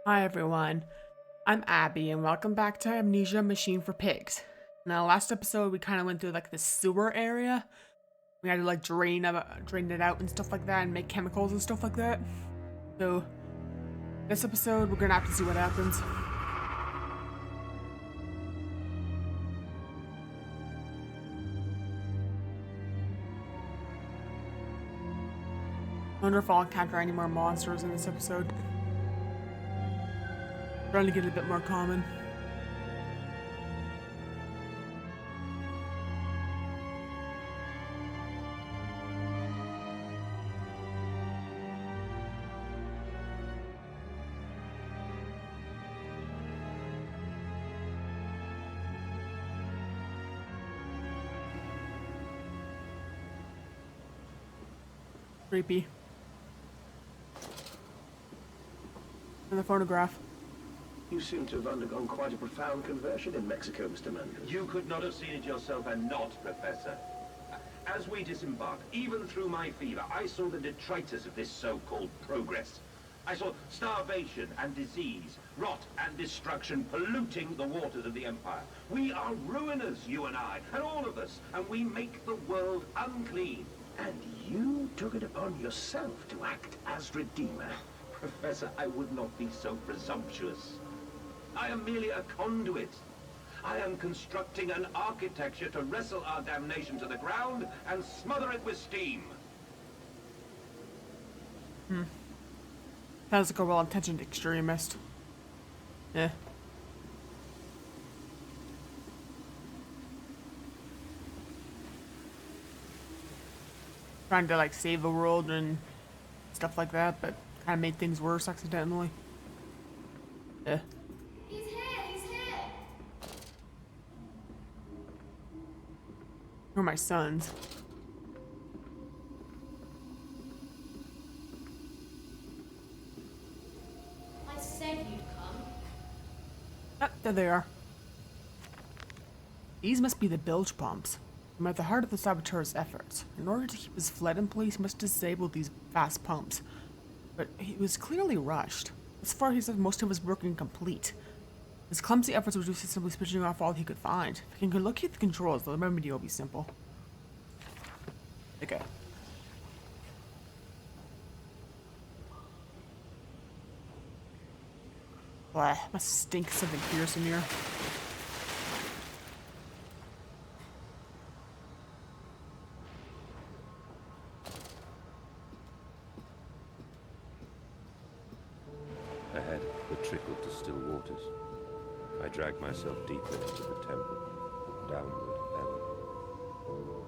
Hi everyone, I'm Abby and welcome back to Amnesia Machine for Pigs. Now last episode we kind of went through like the sewer area. We had to like drain it out and stuff like that and make chemicals and stuff like that. So this episode we're gonna have to see what happens. I wonder if I'll encounter any more monsters in this episode. Trying to get a bit more common. Creepy. And the phonograph. You seem to have undergone quite a profound conversion in Mexico, Mr. Manders. You could not have seen it yourself and not, Professor. As we disembarked, even through my fever, I saw the detritus of this so-called progress. I saw starvation and disease, rot and destruction polluting the waters of the Empire. We are ruiners, you and I, and all of us, and we make the world unclean. And you took it upon yourself to act as Redeemer. Professor, I would not be so presumptuous. I am merely a conduit. I am constructing an architecture to wrestle our damnation to the ground and smother it with steam. Sounds like a well-intentioned extremist. Eh. Trying to like save the world and stuff like that, but kind of made things worse accidentally. Eh. He's here! He's here! Who are my sons? I said you'd come. Ah, there they are. These must be the bilge pumps. I'm at the heart of the saboteur's efforts. In order to keep his flight in place, he must disable these fast pumps. But he was clearly rushed. As far as he said, most of his work incomplete. His clumsy efforts would reduce to simply switching off all he could find. If he can locate the controls, the remedy will be simple. Okay. Blah, must stink something fierce in here. Ahead, the trickle to still waters. I dragged myself deeper into the temple, downward ever,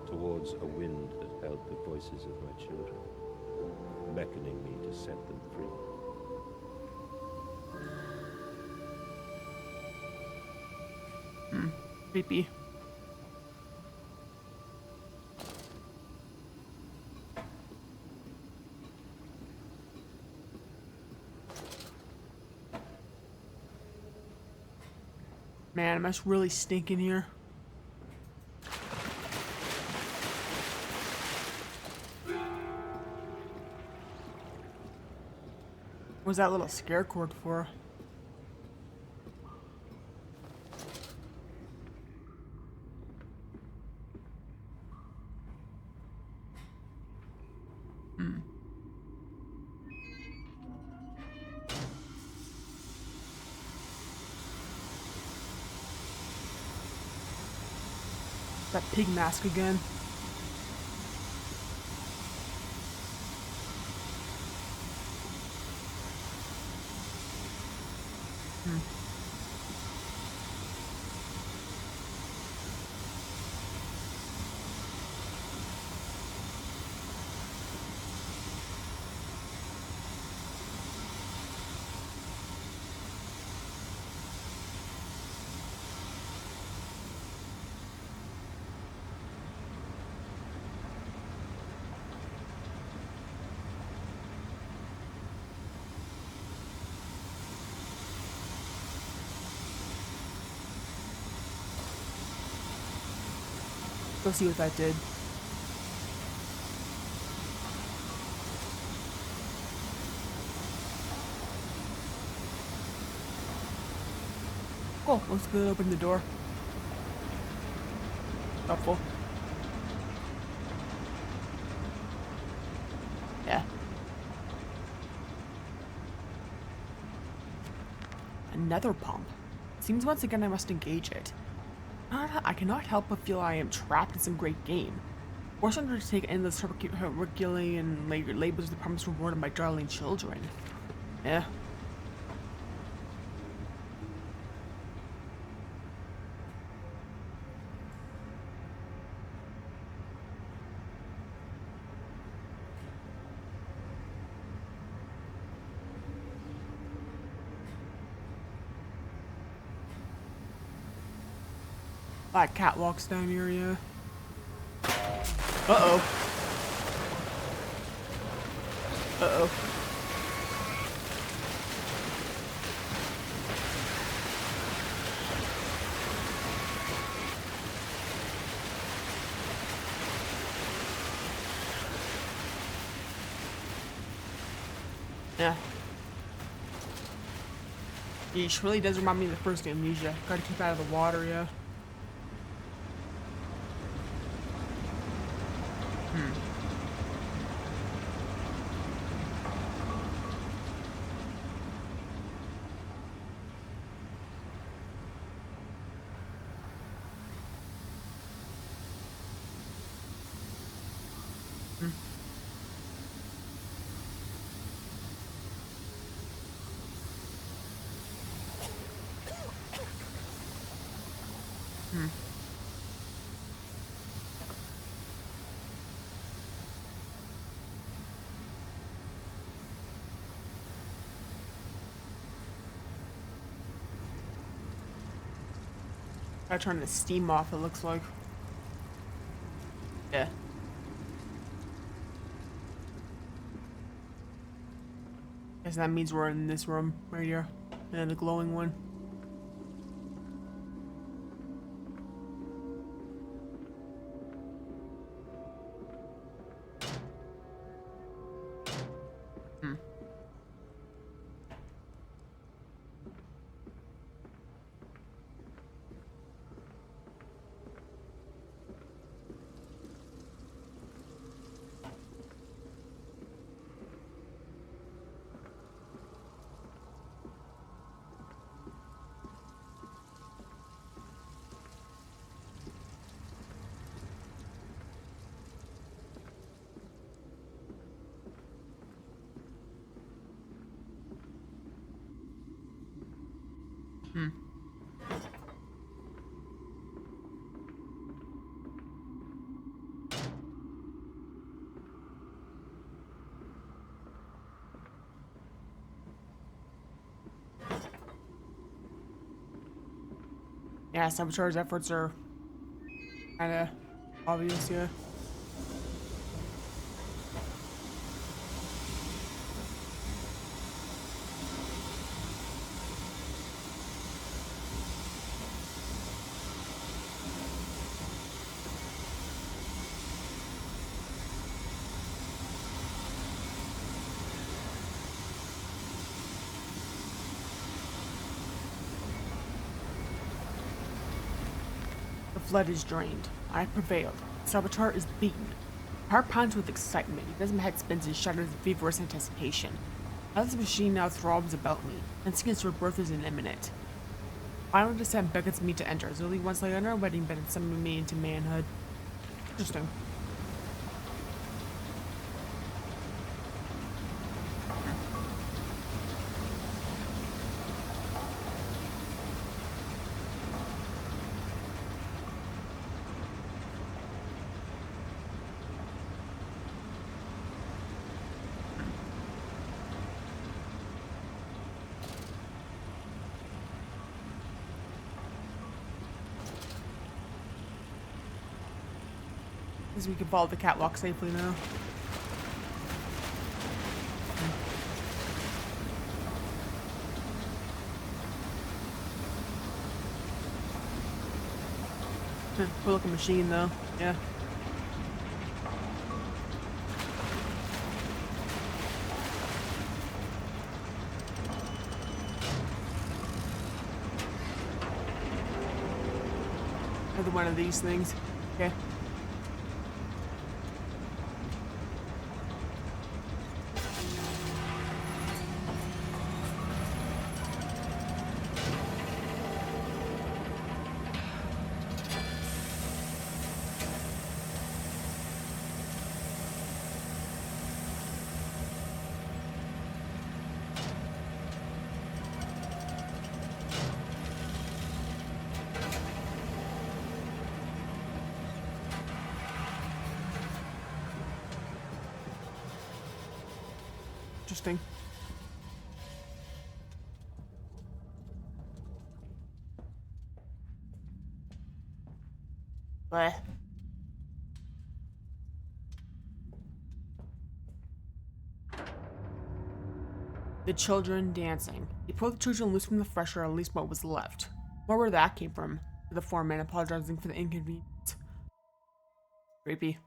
towards a wind that held the voices of my children, beckoning me to set them free. Creepy. Man, it must really stink in here. What was that little scare cord for? That pig mask again. Go see what that did. Cool, let's go open the door. Helpful. Yeah. Another pump. Seems once again I must engage it. I cannot help but feel I am trapped in some great game. Forced under to take endless Herculean labors of the promised reward of my darling children. Yeah. Like catwalks down here, yeah. Uh-oh. Uh-oh. Yeah. Yeesh, really does remind me of the first Amnesia. Gotta keep out of the water, yeah. Gotta turn the steam off, it looks like. Yeah. Guess that means we're in this room right here. And the glowing one. Yeah, sabotage efforts are kinda obvious, yeah. The flood is drained. I have prevailed. Saboteur is beaten. My heart pounds with excitement, even as my head spins and shudders in feverish anticipation. How this machine now throbs about me, and its rebirth is imminent. Final descent beckons me to enter, as only once like under a wedding bed and summoning me into manhood. Interesting. As we can follow the catwalk safely now. Cool looking machine though, yeah. Another one of these things. Okay. Interesting. Bleh. The children dancing. He pulled the children loose from the fresh air, at least what was left. Where that came from? The foreman apologizing for the inconvenience. Creepy.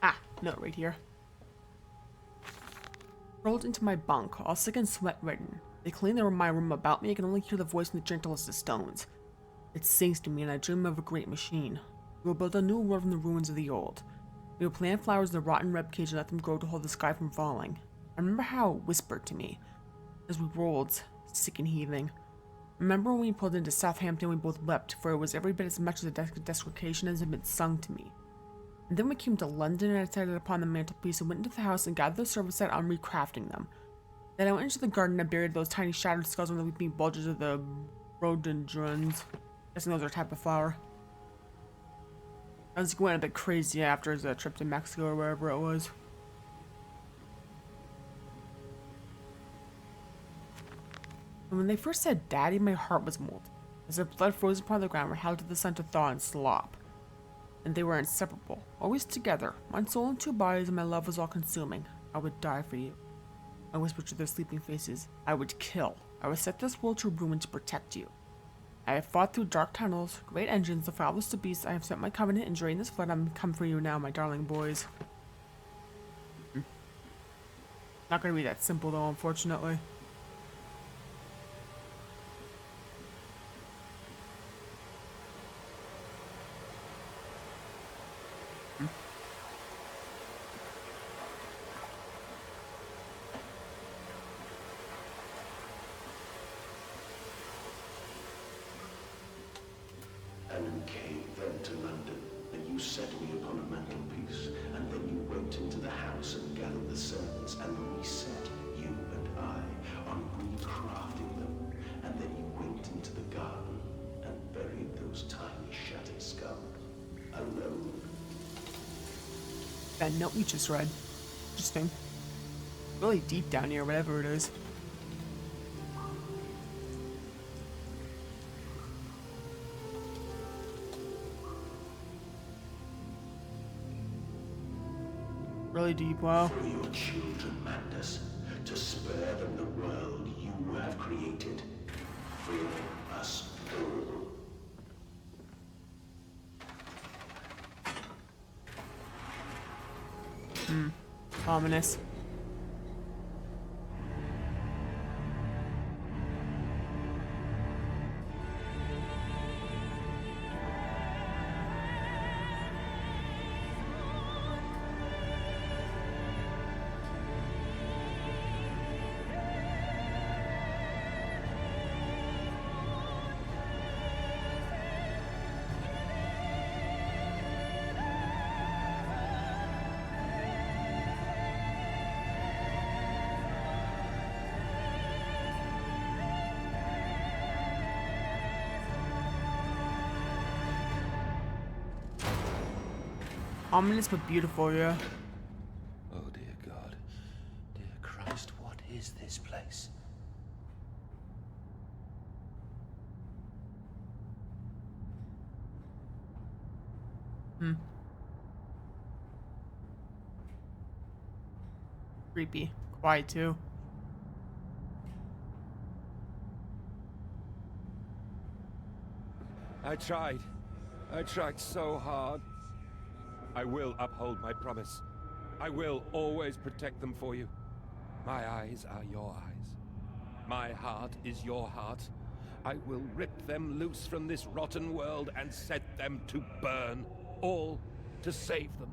Ah, note right here. Rolled into my bunk, all sick and sweat-ridden. They cleaned my room about me. I can only hear the voice in the gentlest of stones. It sings to me, and I dream of a great machine. We will build a new world from the ruins of the old. We will plant flowers in the rotten ribcage and let them grow to hold the sky from falling. I remember how it whispered to me as we rolled, sick and heaving. Remember when we pulled into Southampton, we both wept, for it was every bit as much as a desecration as had been sung to me. And then we came to London, and I decided upon the mantelpiece and went into the house and gathered the servants set on recrafting them. Then I went into the garden and buried those tiny shattered skulls on the weeping bulges of the rhododendrons. Guessing those are a type of flower. I was going a bit crazy after his trip to Mexico or wherever it was. And when they first said Daddy, my heart was molten. As their blood froze upon the ground, were held to the sun to thaw and slop. And they were inseparable, always together, one soul in two bodies, and my love was all consuming. I would die for you. I whispered to their sleeping faces. I would kill. I would set this world to ruin to protect you. I have fought through dark tunnels, great engines, the foulest of beasts. I have set my covenant, and during this flood, I'm come for you now, my darling boys. Not gonna be that simple, though, unfortunately. And you came then to London, and you set me upon a mantelpiece, and then you went into the house and gathered the servants, and reset, you and I, on recrafting them, and then you went into the garden and buried those tiny shattered skulls, alone. That note we just read. Interesting. Really deep down here, whatever it is. Really deep, wow. For your children, Mandus, to spare them the world you have created. For us all. Ominous. Ominous but beautiful, yeah. Oh, dear God. Dear Christ, what is this place? Creepy. Quiet, too. I tried. I tried so hard. I will uphold my promise. I will always protect them for you. My eyes are your eyes. My heart is your heart. I will rip them loose from this rotten world and set them to burn. All to save them.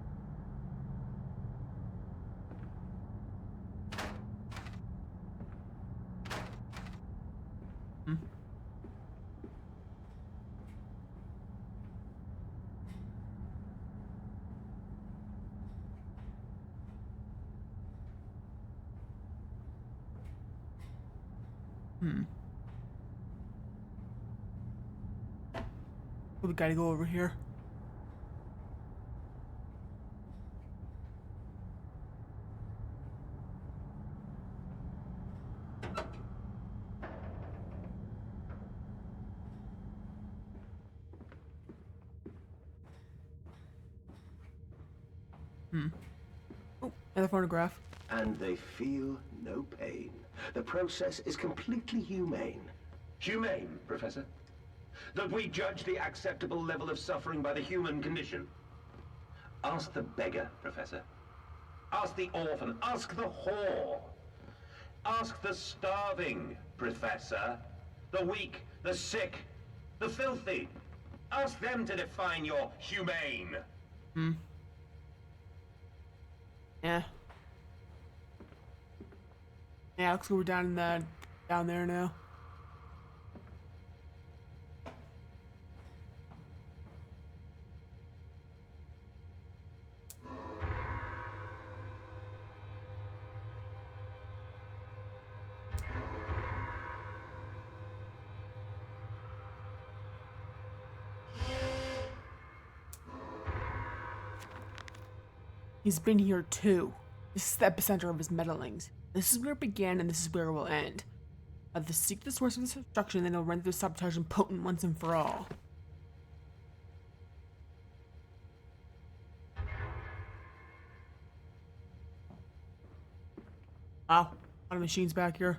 We gotta go over here. Oh, another photograph. And they feel no pain. The process is completely humane. Humane, Professor? That we judge the acceptable level of suffering by the human condition? Ask the beggar, Professor. Ask the orphan. Ask the whore. Ask the starving, Professor. The weak, the sick, the filthy. Ask them to define your humane. Yeah. Yeah, looks like we're down there now. He's been here too. This is the epicenter of his meddlings. This is where it began and this is where it will end. Either seek the source of this destruction, then he'll render the sabotage impotent once and for all. Wow, a lot of machines back here.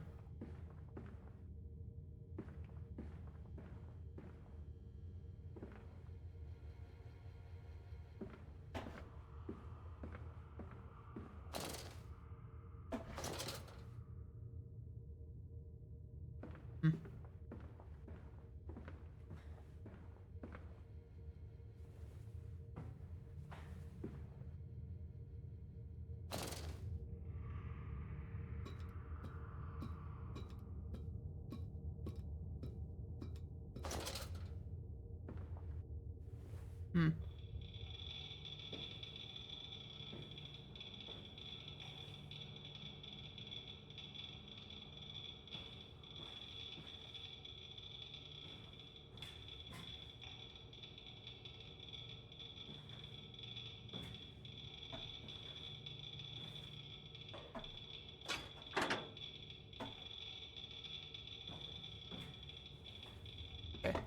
Okay.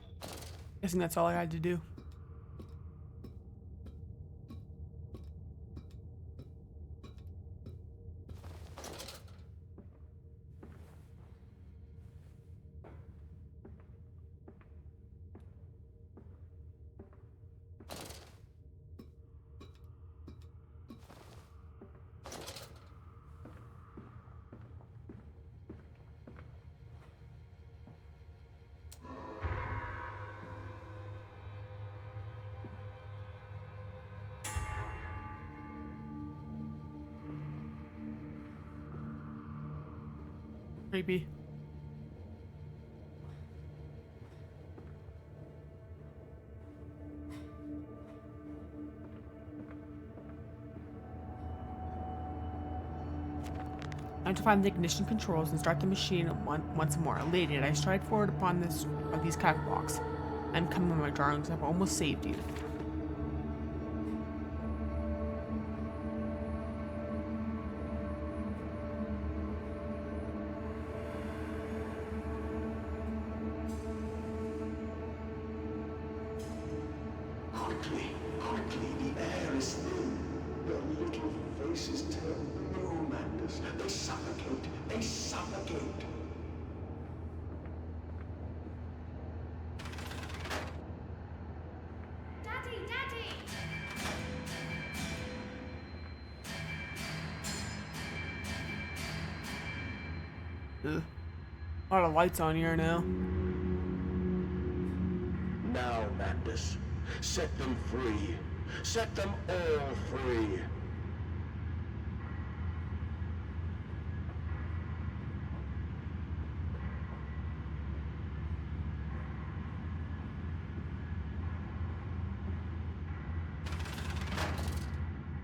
Guessing that's all I had to do. Creepy. Time to find the ignition controls and start the machine once more. Elated, I stride forward upon these catwalks. I'm coming, my darlings. I've almost saved you. Quickly, quickly, the air is thin. Their little faces turn blue, Mandus. They suffocate, they suffocate. Ugh. A lot of lights on here now. Now, Mandus, set them free. Set them all free.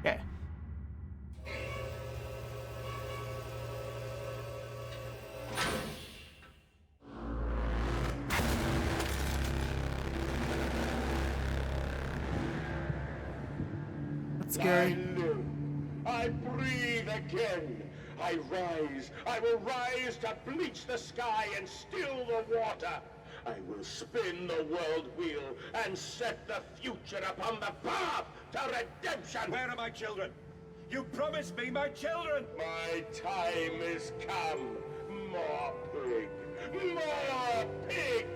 Okay. That's I scary. live. I breathe again. I rise. I will rise to bleach the sky and still the water. I will spin the world wheel and set the future upon the path to redemption. Where are my children? You promised me my children! My time is come. More pig. More pig.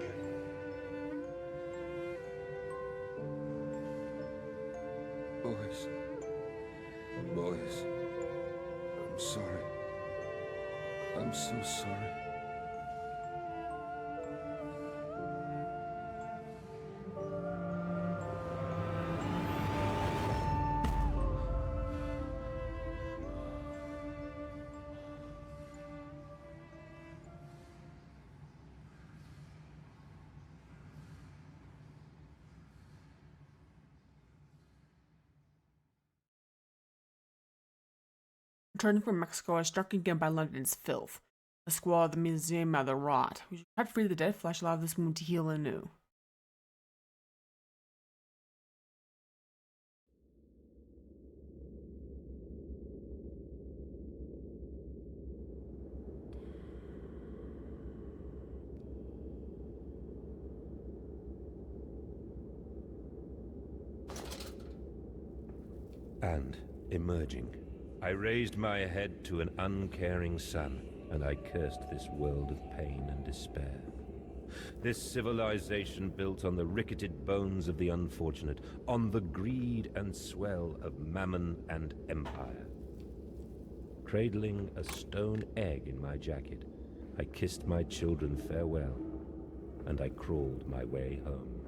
Boys. Boys. I'm sorry. I'm so sorry. Returning from Mexico, I was struck again by London's filth. The squalor of the museum of the rot. We should cut free the dead flesh, allow this wound to heal anew. And, emerging, I raised my head to an uncaring sun, and I cursed this world of pain and despair. This civilization built on the ricketed bones of the unfortunate, on the greed and swell of mammon and empire. Cradling a stone egg in my jacket, I kissed my children farewell, and I crawled my way home.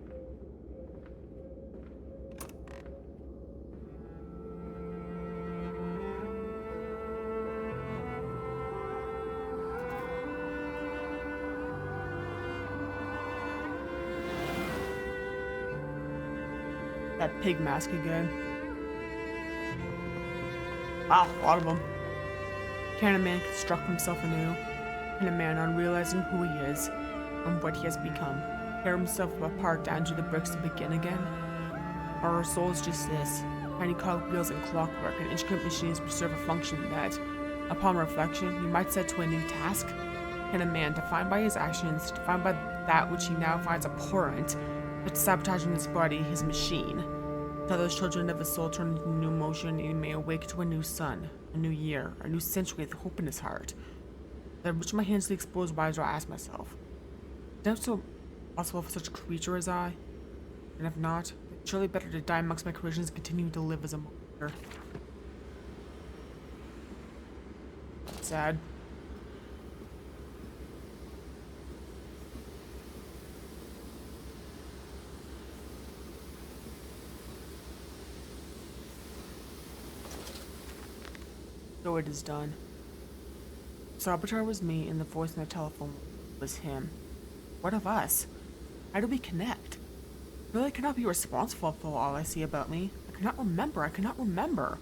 That pig mask again. Wow, a lot of them. Can a man construct himself anew? Can a man, on realizing who he is and what he has become, tear himself apart down to the bricks to begin again? Or are souls just this, tiny cogwheels and clockwork and intricate machines which serve a function that, upon reflection, you might set to a new task? Can a man, defined by his actions, defined by that which he now finds abhorrent, but sabotaging his body, his machine, tell those children of his soul turn into new motion, and he may awake to a new sun, a new year, a new century with hope in his heart? That which my hands to the exposed wise, I ask myself, is it so possible for such a creature as I? And if not, it's surely better to die amongst my creations and continue to live as a monster. Sad. So it is done. Saboteur was me, and the voice in the telephone was him. What of us? How do we connect? Really, I cannot be responsible for all I see about me. I cannot remember.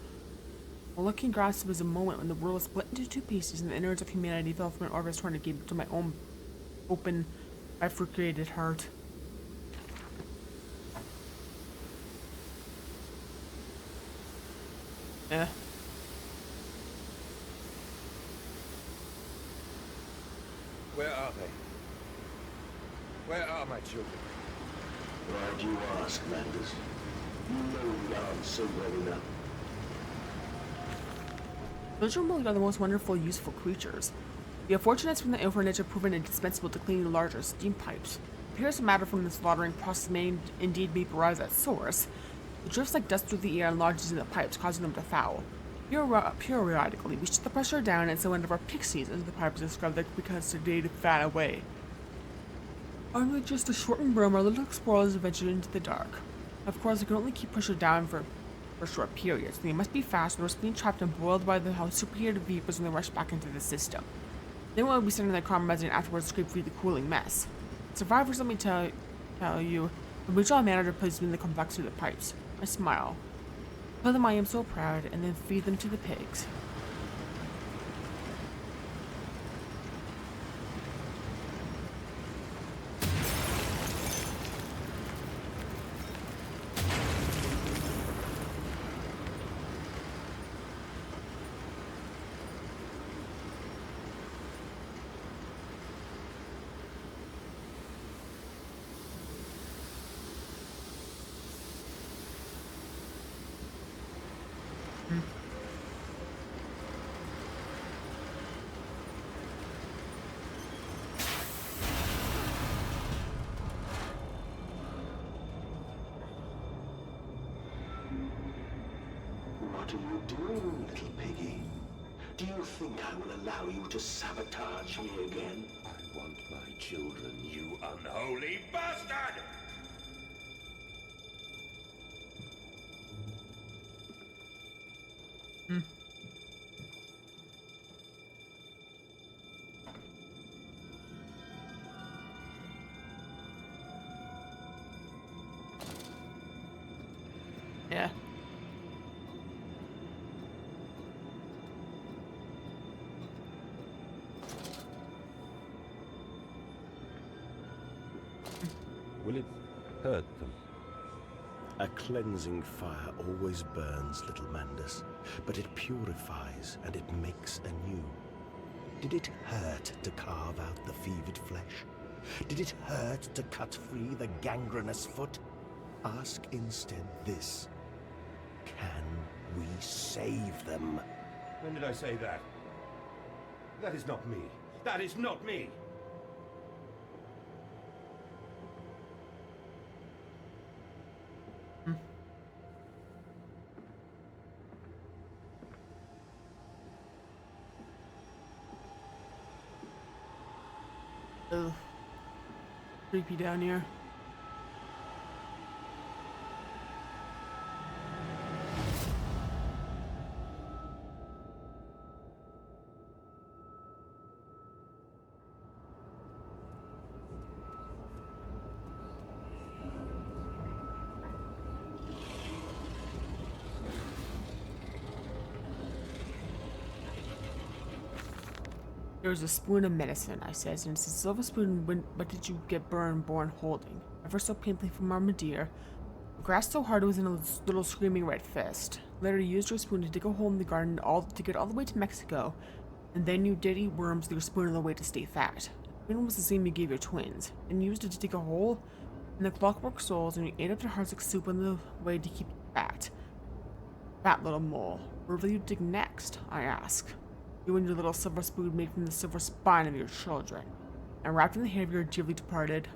A looking grasp was a moment when the world was split into two pieces, and the innards of humanity fell from an orbit trying to keep to my own open, bifurcated heart. Eh. Where are they? Where are my children? Why do you ask, Mandus? You know the answer well enough. Children are the most wonderful, useful creatures. The unfortunates from the orphanage have proven indispensable to cleaning larger steam pipes. It appears the matter from the slaughtering process may indeed vaporize at source. It drifts like dust through the air and lodges in the pipes, causing them to foul. Periodically, we shut the pressure down and send one of our pixies into the pipes and scrub the contaminated fat away. Armed with just a shortened broom, our little explorers ventured into the dark. Of course, we can only keep pressure down for short periods. They must be fast, or risk being trapped and boiled by the superheated vapors when they rush back into the system. Then we'll be sending their comrades and afterwards scrape free the cooling mess. Survivors, let me tell you, the regional manager plays me in the complexity of the pipes. I smile. Tell them I am so proud, and then feed them to the pigs. What are you doing, little piggy? Do you think I will allow you to sabotage me again? I want my children, you unholy bastard! Yeah. Will it hurt them? A cleansing fire always burns, little Mandus, but it purifies and it makes anew. Did it hurt to carve out the fevered flesh? Did it hurt to cut free the gangrenous foot? Ask instead this. Can we save them? When did I say that? That is not me. That is not me! Ugh. Creepy down here. There's a spoon of medicine, I says, and it's a silver spoon. What did you get burned, born holding? Ever so painfully from Armadillo. Grasped so hard it was in a little screaming red fist. Later used your spoon to dig a hole in the garden to get all the way to Mexico, and then you did eat worms with your spoon on the way to stay fat. The spoon was the same you gave your twins, and you used it to dig a hole in the clockwork souls, and you ate up their hearts like soup on the way to keep you fat. Fat little mole. Where will you dig next? I ask. You and your little silver spoon made from the silver spine of your children, and wrapped in the hair of your dearly departed.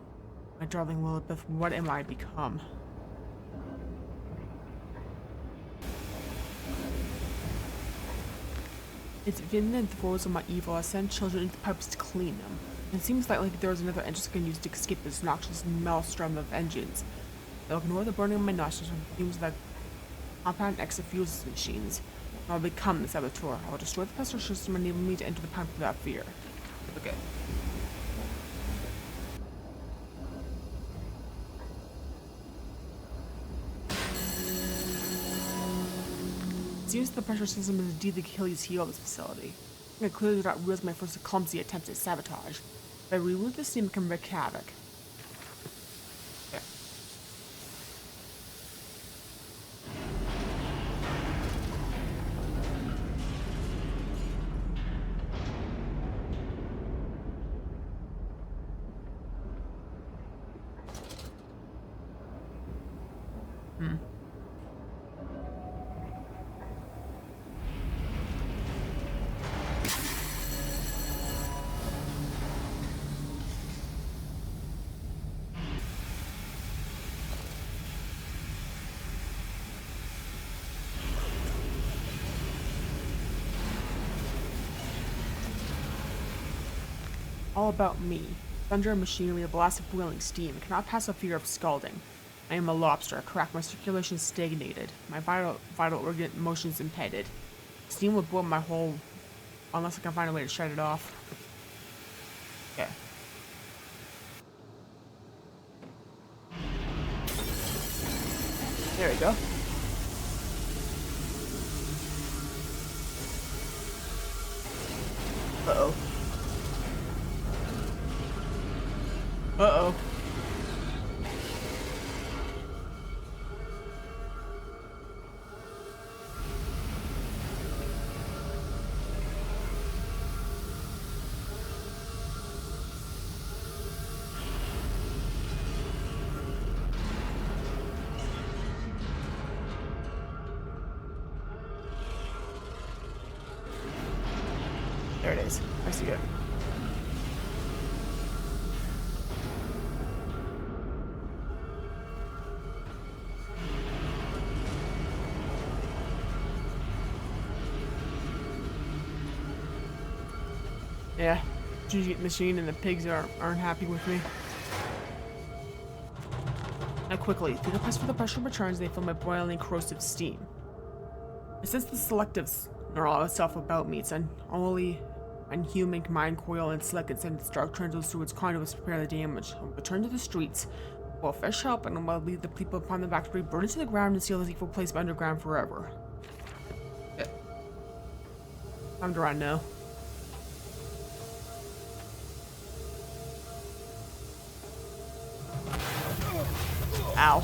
My darling Lilibeth, what am I become? It's within the throes of my evil. I send children into the pipes to clean them. It seems like there was another entrance I can use to escape this noxious maelstrom of engines. They'll ignore the burning of my nostrils and fumes of that compound X of fuses machines. I'll become the saboteur. I will destroy the pressure system and enable me to enter the pipe without fear. Okay. It seems the pressure system is indeed the Achilles heel of this facility. I clearly did not realize my first clumsy attempt at sabotage. If I remove the steam, it can wreak havoc. Okay. all about me. Thunder and machinery, a blast of boiling steam. I cannot pass a fear of scalding. I am a lobster, cracked, my circulation stagnated. My vital organ motions impeded. Steam will boil my whole... unless I can find a way to shut it off. Okay. There we go. Uh-oh. Uh-oh. There it is. I see it. Yeah, machine and the pigs aren't happy with me. Now quickly, through the press for the pressure returns, they fill my boiling corrosive steam. I sense the selective neural itself about me. It's an only unhuman mind coil and select and send its dark tendrils through its conduits to repair the damage. I'll return to the streets. While fish help and I'll leave the people upon the factory, burn it to the ground and seal this evil place underground forever. Yeah. Time to run now. Ow.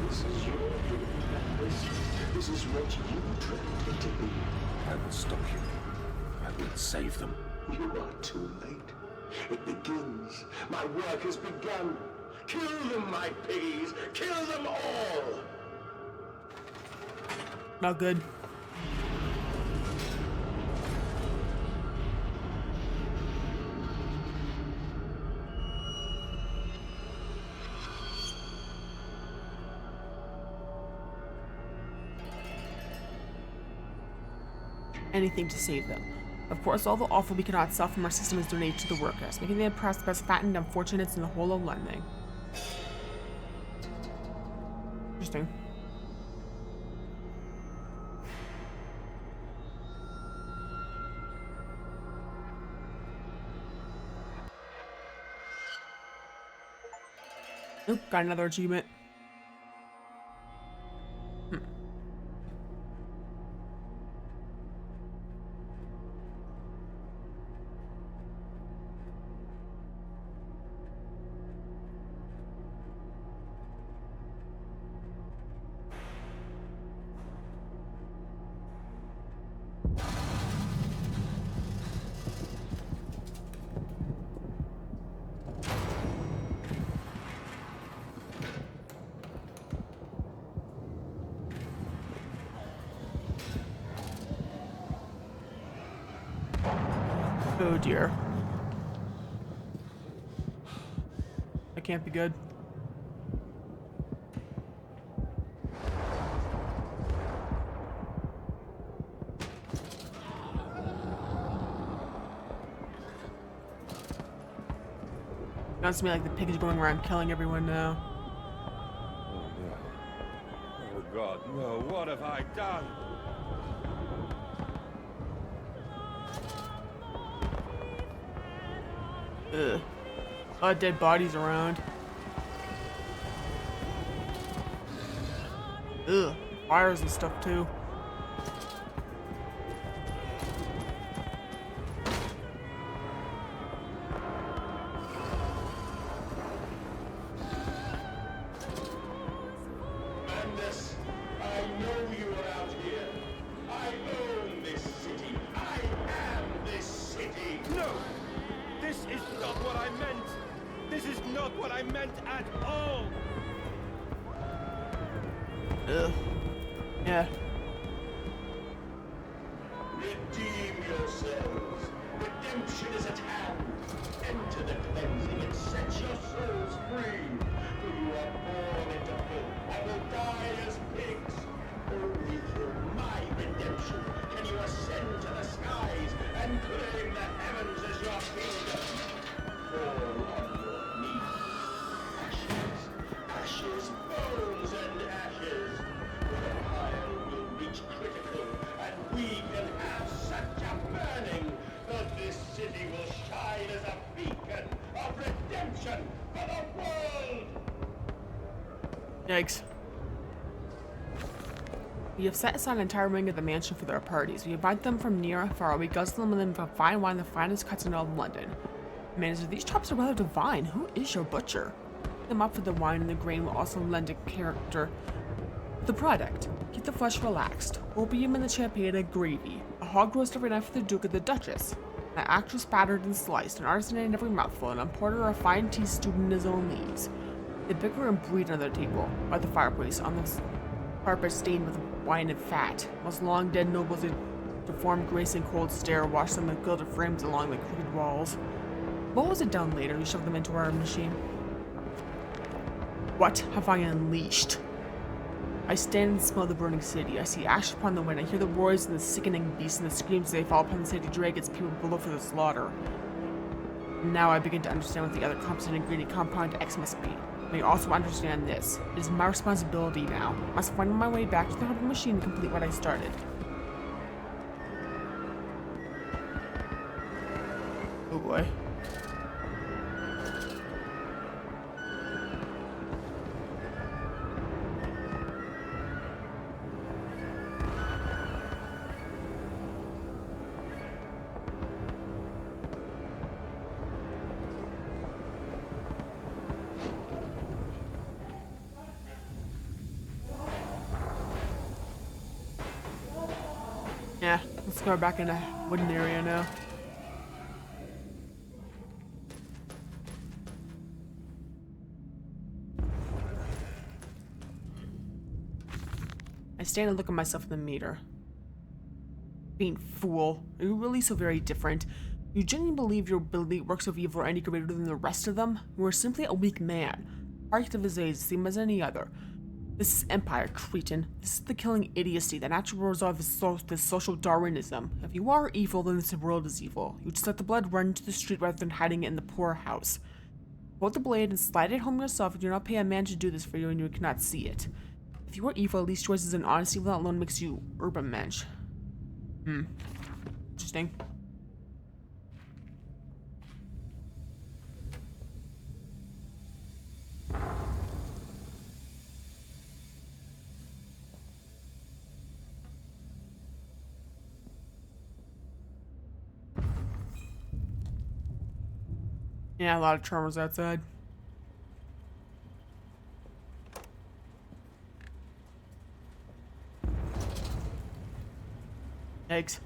This is your doing, Atlas. This is what you trained it to be. I will stop you. I will save them. You are too late. It begins. My work has begun. Kill them, my piggies. Kill them all. Not good. Anything to save them. Of course, all the offal we cannot sell from our system is donated to the workers, making them perhaps the best fattened unfortunates in the whole of London. Interesting. Oop, got another achievement. Oh dear. That can't be good. Sounds to me like the pig is going around killing everyone now. Oh no. Oh God, no. What have I done? Ugh. A lot of dead bodies around. Ugh. Fires and stuff too. Madness, I know you are out here. I own this city. I am this city. No! This is not what I meant! This is not what I meant at all! Ugh. Yeah. Redeem yourselves. Redemption is at hand. Enter the cleansing and set your souls free. For you are born into filth and will die Yikes. We have set aside an entire wing of the mansion for their parties. We invite them from near and far. We guzzle them with fine wine, the finest cuts in all of London. Manager, these chops are rather divine. Who is your butcher? Them up for the wine and the grain will also lend a character to the product. Keep the flesh relaxed. Opium in the champagne and gravy. A hog roast every night for the Duke and the Duchess. An actress battered and sliced, an artisan in every mouthful, and a porter a fine tea stewed in his own leaves. They bicker and breed on their table, by the fireplace, on the carpet stained with wine and fat. Most long dead nobles in deformed grace and cold stare wash them in gilded frames along the crooked walls. What was it done later? We shoved them into our machine. What have I unleashed? I stand and smell the burning city. I see ash upon the wind. I hear the roars and the sickening beasts and the screams as they fall upon the city, drag its people below for the slaughter. And now I begin to understand what the other competent ingredient compound X must be. I also understand this. It is my responsibility now. I must find my way back to the heart of the machine and complete what I started. Oh boy. Yeah, let's go back in the wooden area now. I stand and look at myself in the mirror. Being fool, are you really so very different? You genuinely believe your works of evil are any greater than the rest of them? You are simply a weak man, architect of his age, same as any other. This is empire, cretin. This is the killing idiocy, the natural result of this social Darwinism. If you are evil, then this world is evil. You just let the blood run into the street rather than hiding it in the poorhouse. Hold the blade and slide it home yourself. You do not pay a man to do this for you and you cannot see it. If you are evil, at least choices and honesty that alone makes you urban mensch. Interesting. Yeah, a lot of charmers outside. Eggs.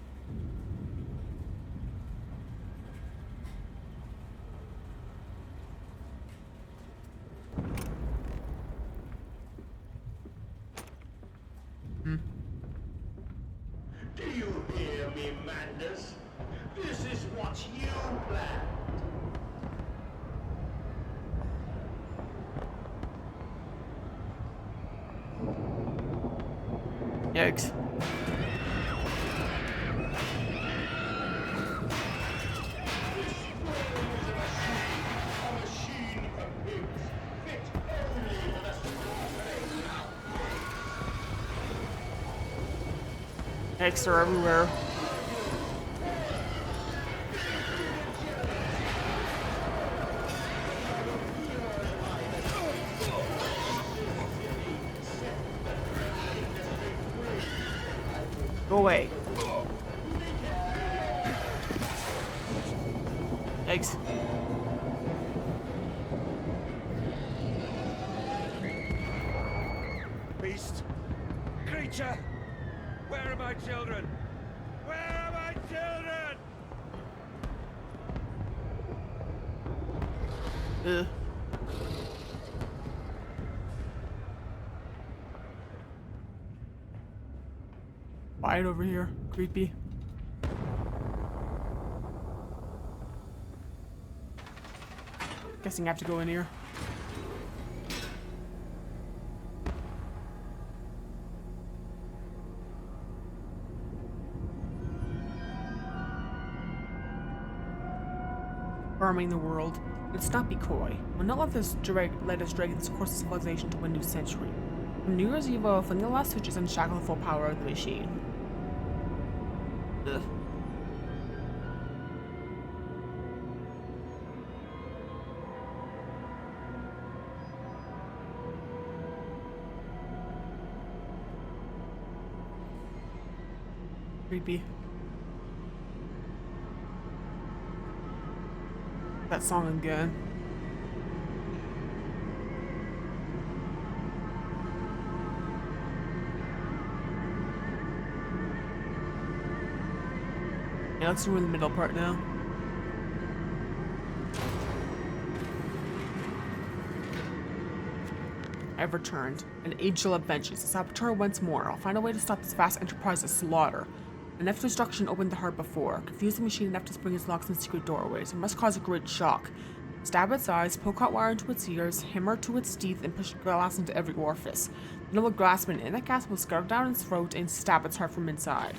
Do you hear me, Mandus? This is what you planned. Yikes. Eggs are everywhere. Go away. Eggs. Beast! Creature! Where are my children? Where are my children? Ugh. Quiet over here. Creepy. Guessing I have to go in here. Farming the world. Let's not be coy. We'll not let us drag this course of civilization to a new century. From New Year's Eve, we'll fling the last switches and shackle the full power of the machine. Ugh. Creepy. That song again. Yeah, let's do the middle part now. I've returned. An age shall avenge us. The saboteur once more. I'll find a way to stop this vast enterprise's slaughter. Enough destruction opened the heart before. Confuse the machine enough to spring its locks and secret doorways. It must cause a great shock. Stab its eyes, poke hot wire into its ears, hammer to its teeth, and push glass into every orifice. Then it will grasp an inner gas, will scarf down its throat, and stab its heart from inside.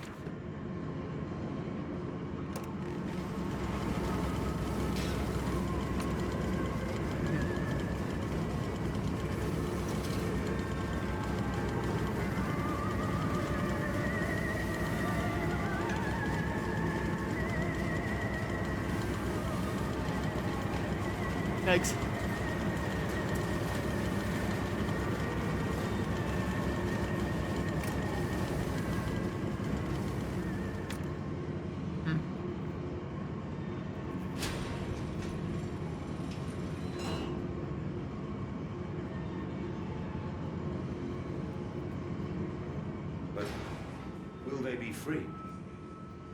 Yikes. But will they be free?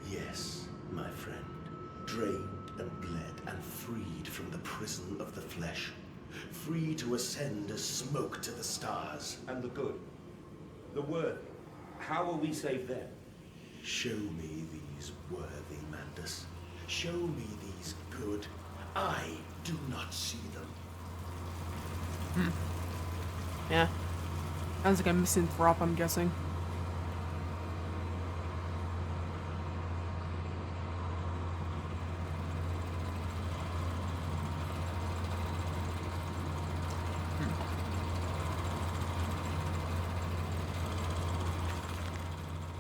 Yes, my friend. Drained and bled and freed from the prison of the flesh. Free to ascend as smoke to the stars. And the good, the worthy, how will we save them? Show me these worthy, Mandus. Show me these good. I do not see them. Yeah. Sounds like a misanthrope, I'm guessing.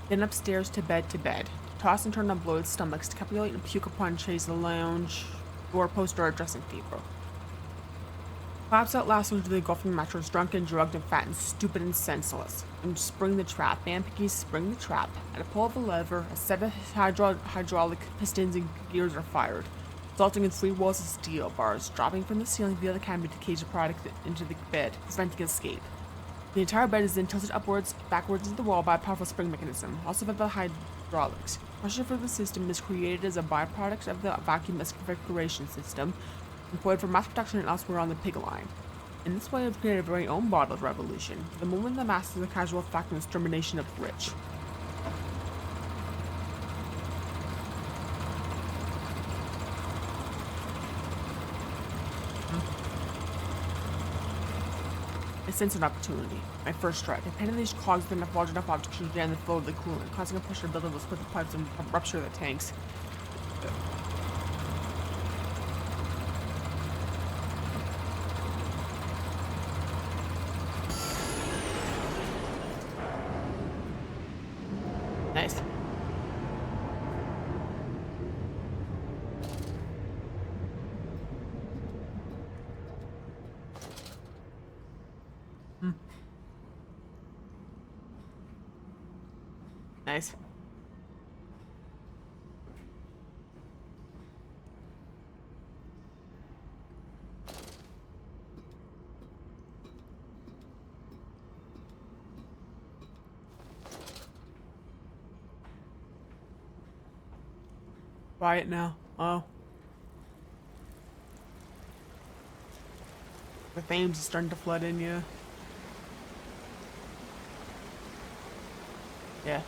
Then upstairs to bed. Toss and turn on bloated stomachs, decapulate and puke upon chase the lounge, doorpost or a dressing table. Collapse out last into the engulfing mattress, drunk and drugged and fat and stupid and senseless. And spring the trap. Band pickies spring the trap. At a pull of a lever, a set of hydraulic pistons and gears are fired, resulting in 3 walls of steel bars dropping from the ceiling via the cabinet to cage the product into the bed, preventing escape. The entire bed is then tilted backwards into the wall by a powerful spring mechanism, also by the hydraulics. Pressure for the system is created as a byproduct of the vacuum asphyxiation system, employed for mass production and elsewhere on the pig line. In this way, we've created a very own bottled revolution, the moment the mass is the casual fact and extermination of the rich. I sense an opportunity. My first strike. I painted these cogs with enough large enough objects to jam the flow of the coolant, causing a pressure buildup will split the pipes and rupture the tanks. Nice. Nice. Buy it now. Oh. The Thames is starting to flood in, yeah. Yeah.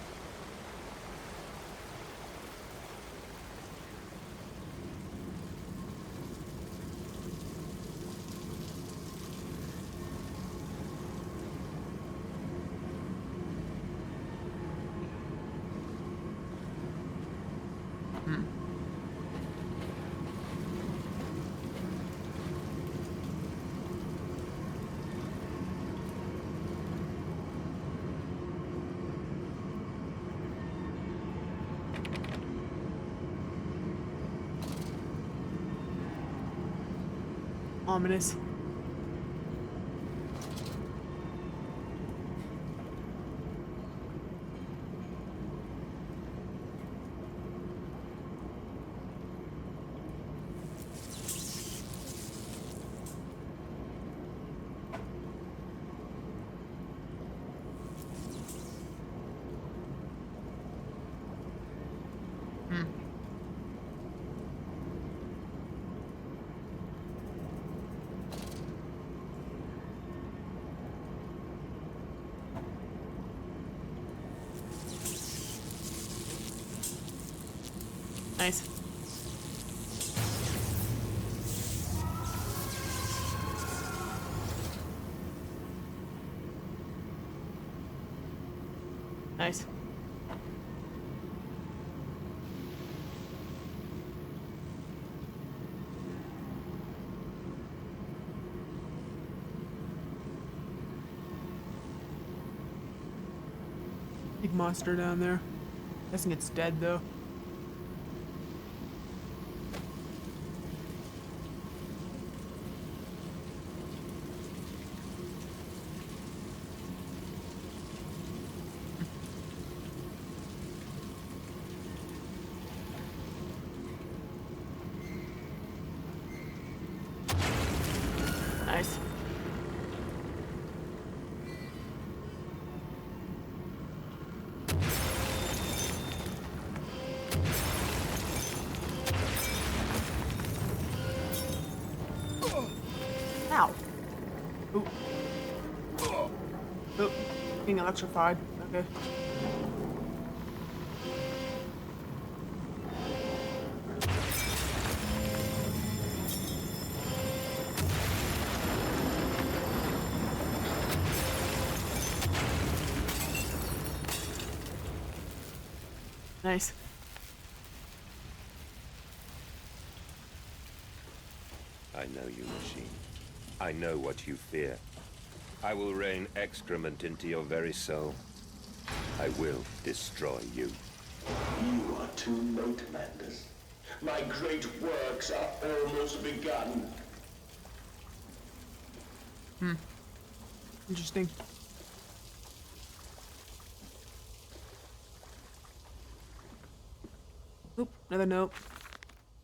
Ominous. Nice. Nice. Big monster down there. Guessing it's dead though. Nice. Ow. Oop. Oop. Being electrified. Okay. Nice. I know you, machine. I know what you fear. I will rain excrement into your very soul. I will destroy you. You are too late, Mandus. My great works are almost begun. Interesting. Oop, another note.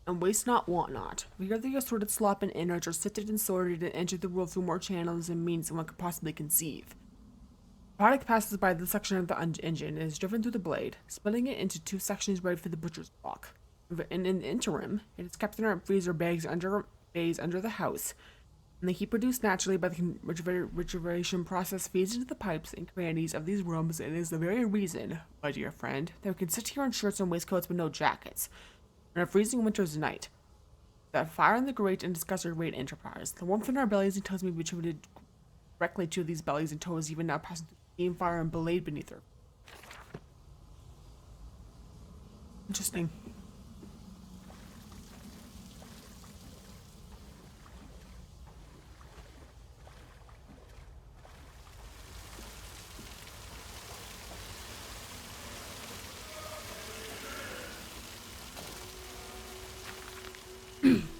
And waste not, want not. We are the assorted slop and innards are sifted and sorted and entered the world through more channels and means than one could possibly conceive. The product passes by the section of the engine and is driven through the blade, splitting it into two sections ready for the butcher's block. And in the interim, it is kept in our freezer bays under the house, and the heat produced naturally by the refrigeration process feeds into the pipes and crannies of these rooms, and is the very reason, my dear friend, that we can sit here in shirts and waistcoats with no jackets on a freezing winter's night. That fire in the grate and discuss our great enterprise. The warmth in our bellies and toes may be attributed directly to these bellies and toes, even now passing through the steam fire and blade beneath her. Interesting.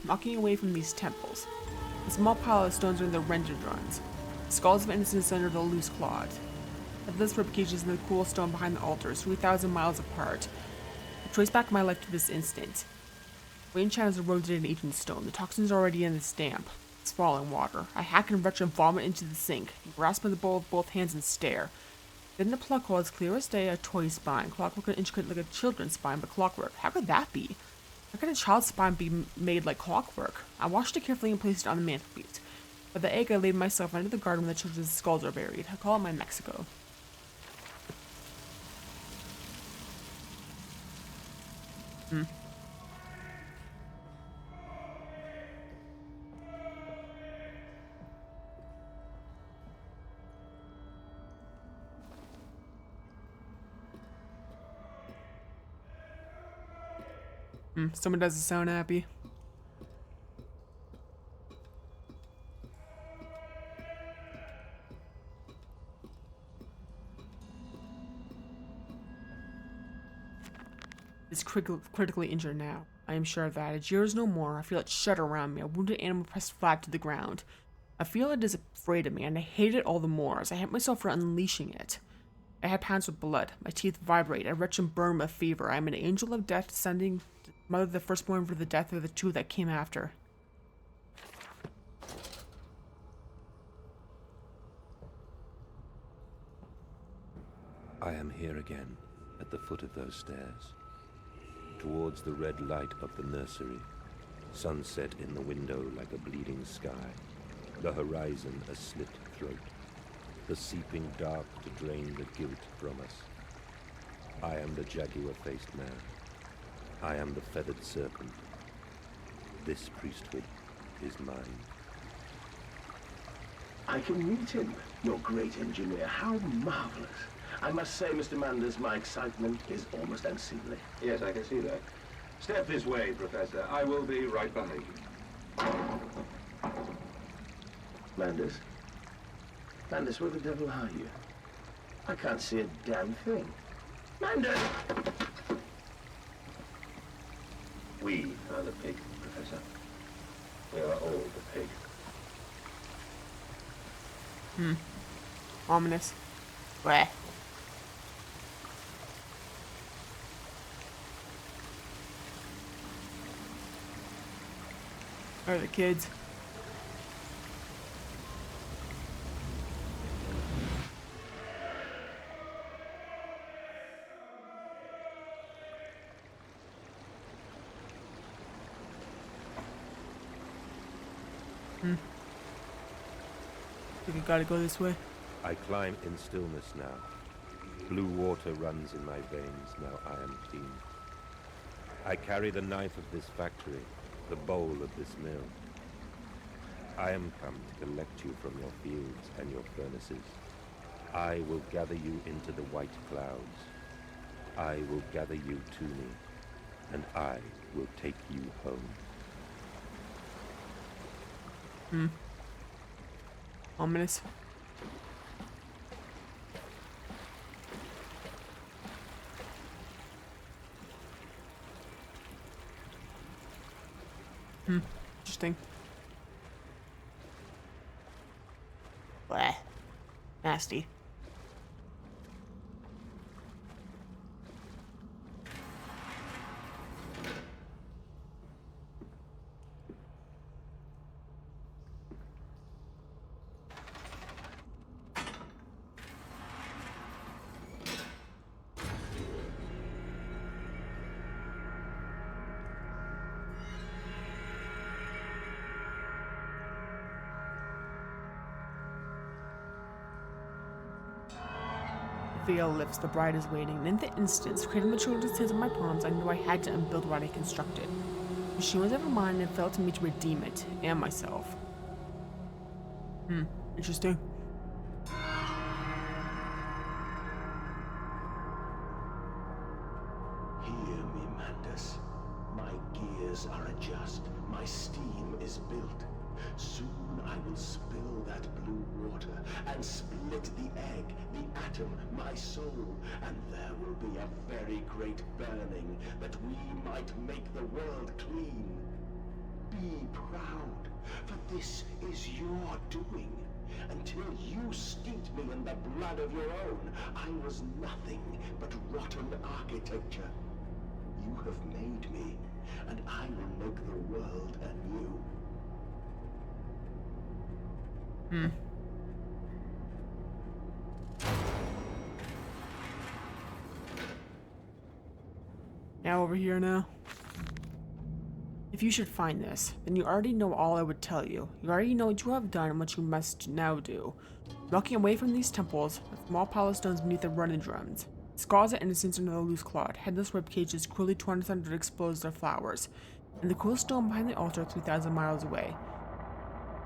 Walking away from these temples. A small pile of stones are in the rhododendrons. Skulls of innocents under the loose clods. Headless ribcages in the cool stone behind the altars, 3,000 miles apart. I trace back my life to this instant. Rain shadows eroded in eaten stone. The toxins are already in the damp. It's falling water. I hack and retch and vomit into the sink. Grasp the bowl with both hands and stare. Then the plug hole is clear as day, a toy spine. Clockwork and intricate like a children's spine, but clockwork. How could that be? How could a child's spine be made like clockwork? I washed it carefully and placed it on the mantelpiece. By the egg, I laid myself under the garden where the children's skulls are buried. I call it my Mexico. Someone doesn't sound happy. Is critically injured now. I am sure of that. It jeers no more. I feel it shudder around me. A wounded animal pressed flat to the ground. I feel it is afraid of me, and I hate it all the more as I hate myself for unleashing it. I had pounds with blood. My teeth vibrate. I retch and burn with fever. I am an angel of death sending mother the firstborn for the death of the two that came after. I am here again, at the foot of those stairs, towards the red light of the nursery, sunset in the window like a bleeding sky, the horizon a slit throat, the seeping dark to drain the guilt from us. I am the jaguar-faced man. I am the feathered serpent. This priesthood is mine. I can meet him, your great engineer. How marvelous. I must say, Mr. Manders, my excitement is almost unseemly. Yes, I can see that. Step this way, Professor. I will be right behind you. Manders? Manders, where the devil are you? I can't see a damn thing. Manders! We are the pig, Professor. We are all the pig. Ominous. Bleh. Are the kids? think I gotta go this way. I climb in stillness now. Blue water runs in my veins, now I am clean. I carry the knife of this factory, the bowl of this mill. I am come to collect you from your fields and your furnaces. I will gather you into the white clouds. I will gather you to me, and I will take you home. Ominous. Interesting. Bleh. Nasty. Veil lifts, the bride is waiting, and in the instant, creating the children's hands in my palms, I knew I had to unbuild what I constructed. The machine was ever mine, and it fell to me to redeem it, and myself. Interesting. Hear me, Mandus. My gears are adjust. My steam is built. Soon I will spill that blue water and split the egg, the atom, my soul, and there will be a very great burning that we might make the world clean. Be proud, for this is your doing. Until you steeped me in the blood of your own, I was nothing but rotten architecture. You have made me, and I will make the world anew. Now over here now. If you should find this, then you already know all I would tell you. You already know what you have done and what you must now do. Walking away from these temples, with small pile of stones beneath the rhododendrons. Skulls of innocents under the loose clod, headless rib cages cruelly torn asunder to expose their flowers, and the cool stone behind the altar 3,000 miles away.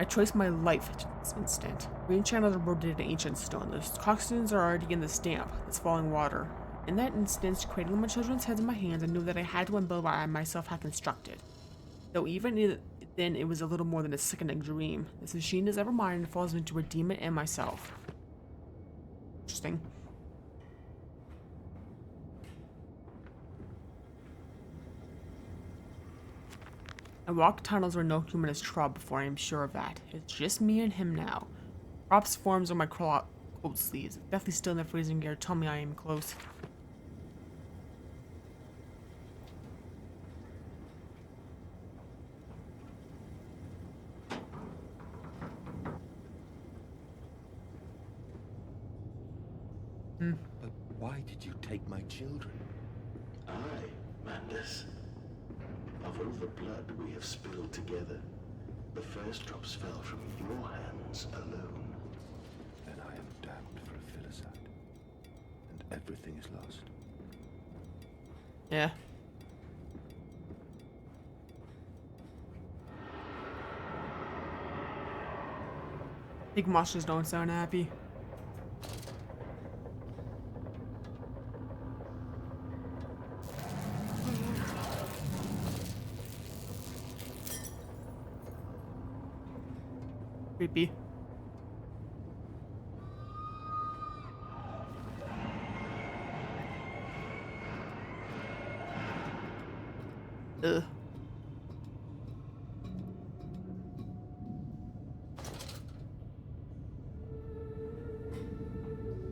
I traced my life to this instant. Green channels are eroded in ancient stone. The coxswains are already in the stamp, this falling water. In that instant, cradling my children's heads in my hands, I knew that I had to unbuild what I myself had constructed. Though even then, it was a little more than a sickening dream. This machine is ever mine and falls me to redeem it and myself. Interesting. I walked tunnels where no human has trod before, I am sure of that. It's just me and him now. Props forms on my coat sleeves. Deathly still in the freezing air. Tell me I am close. But why did you take my children? I, Mandus. Of all the blood we have spilled together, the first drops fell from your hands alone. Then I am damned for a filicide, and everything is lost. Yeah. Big monsters don't sound happy. Creepy. Ugh.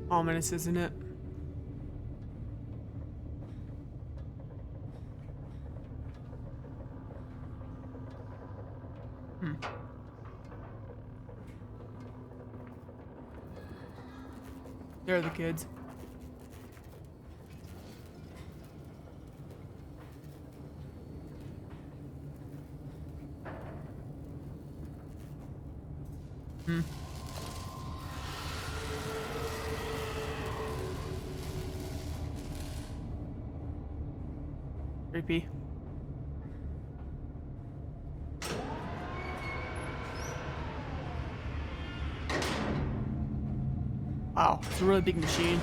Ominous, isn't it? There are the kids. Creepy. Wow, it's a really big machine.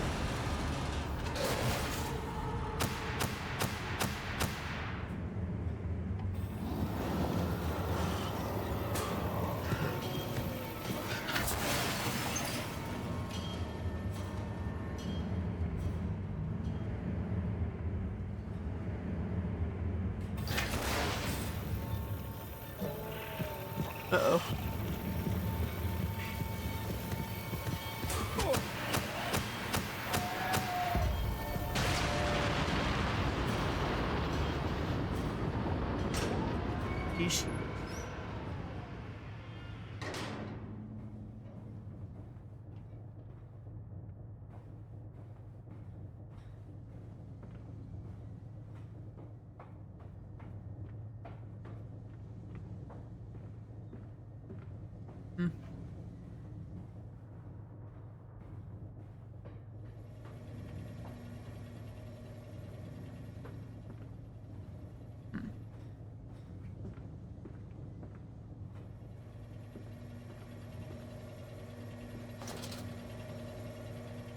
Uh-oh. Yeesh.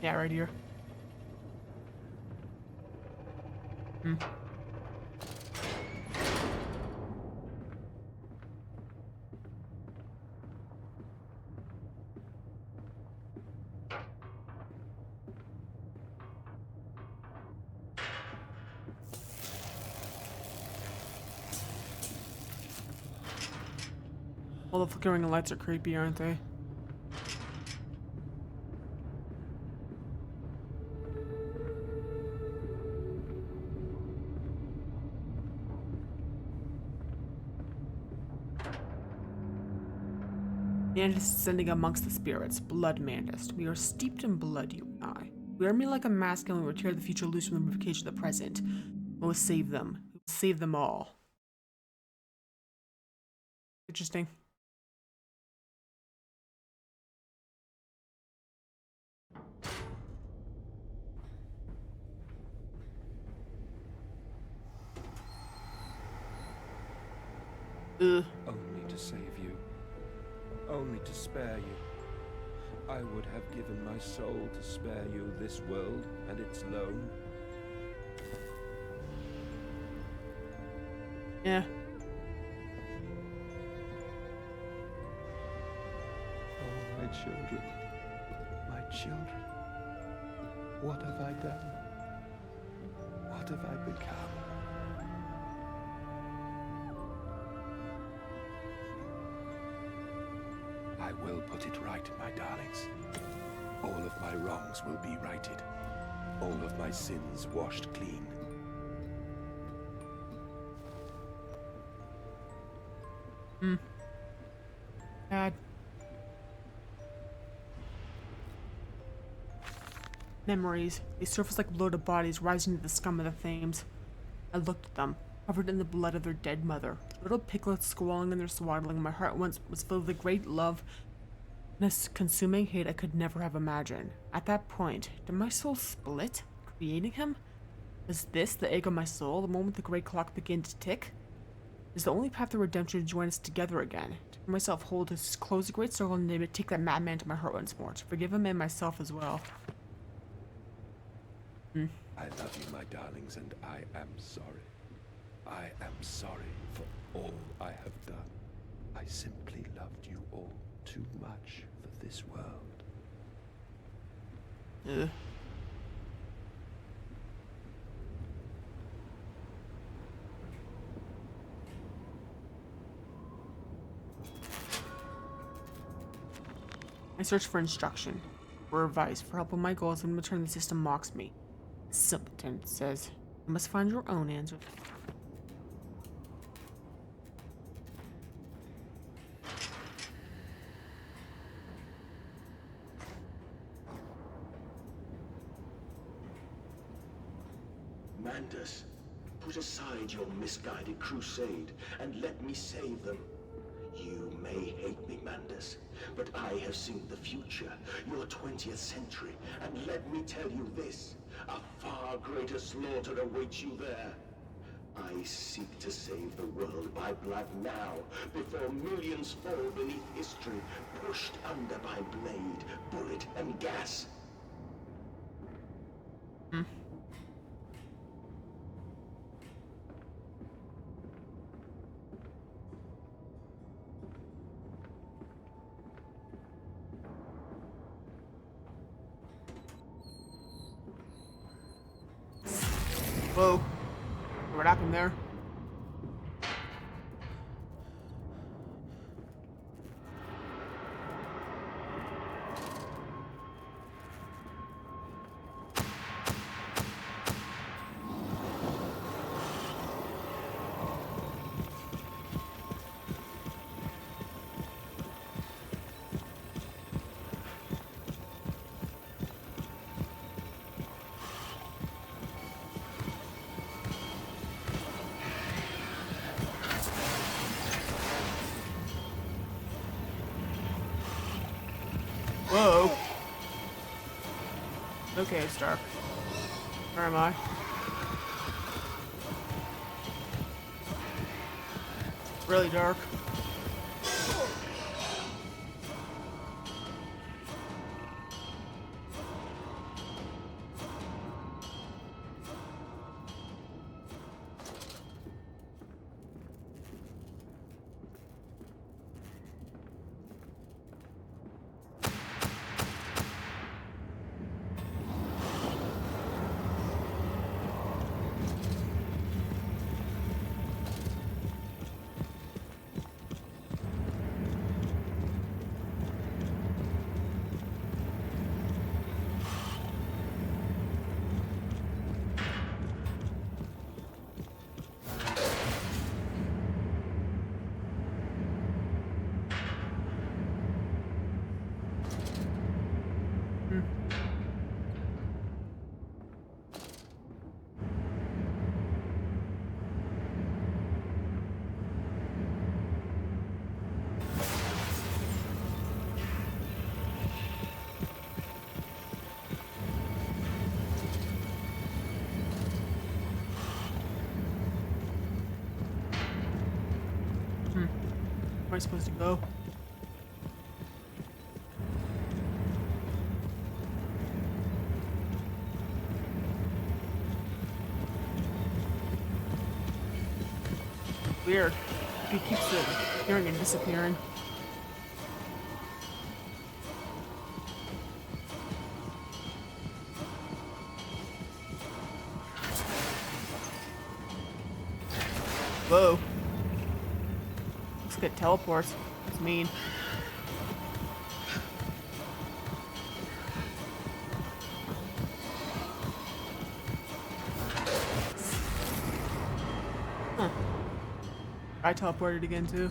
Yeah, right here. All the flickering lights are creepy, aren't they? Mantis is descending amongst the spirits, blood Mantis. We are steeped in blood, you and I. We are merely like a mask and we will tear the future loose from the ramifications of the present. We will save them. We will save them all. Interesting. Ugh. Only to save you. Only to spare you. I would have given my soul to spare you this world and its loan. Yeah. Oh, my children. My children. What have I done? What have I become? I will put it right, my darlings. All of my wrongs will be righted. All of my sins washed clean. Bad. Memories. They surfaced like bloated bodies rising to the scum of the flames. I looked at them, covered in the blood of their dead mother. Little piglets squalling in their swaddling. My heart once was filled with a great love and a consuming hate I could never have imagined. At that point, did my soul split, creating him? Was this the egg of my soul, the moment the great clock began to tick? is the only path to redemption to join us together again. To give myself whole, to close the great circle and to take that madman to my heart once more. To forgive him and myself as well. I love you, my darlings, and I am sorry. I am sorry for all I have done. I simply loved you all too much for this world. Ugh. I search for instruction, for advice, for help with my goals, and in return the system mocks me. Simpleton, it says. You must find your own answer. Mandus, put aside your misguided crusade and let me save them. You may hate me, Mandus, but I have seen the future, your 20th century, and let me tell you this, a far greater slaughter awaits you there. I seek to save the world by blood now, before millions fall beneath history, pushed under by blade, bullet, and gas. Whoa. What happened there? Whoa. Okay, it's dark. Where am I? Really dark. Where am I supposed to go? Weird. He keeps appearing and disappearing. Whoa. Looks like it teleports. That's mean. Huh. I teleported again too.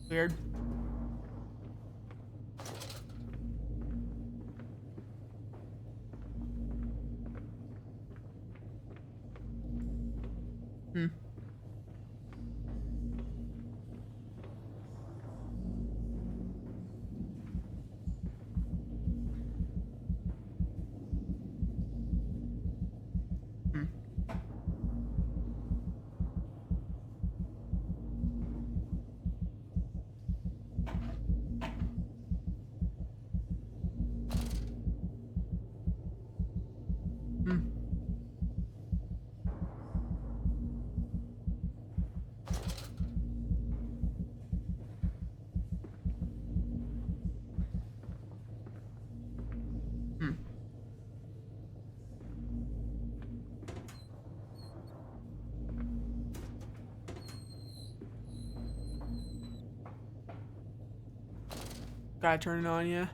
Weird. Gotta turn it on, yeah.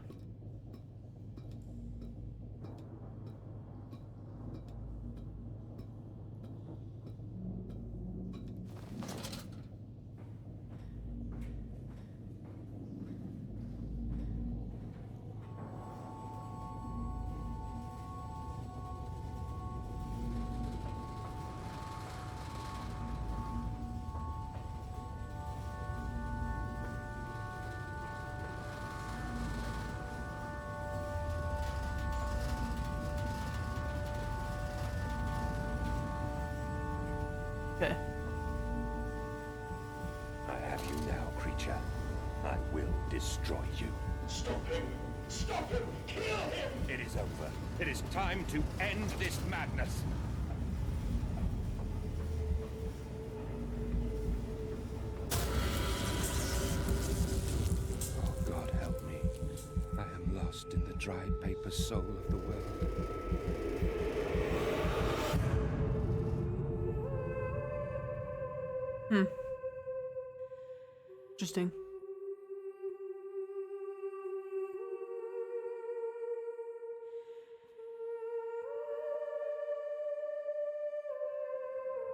Okay. I have you now, creature. I will destroy you. Stop him! Stop him! Kill him! It is over. It is time to end this madness. Oh, God help me. I am lost in the dried paper soul of the world. Interesting.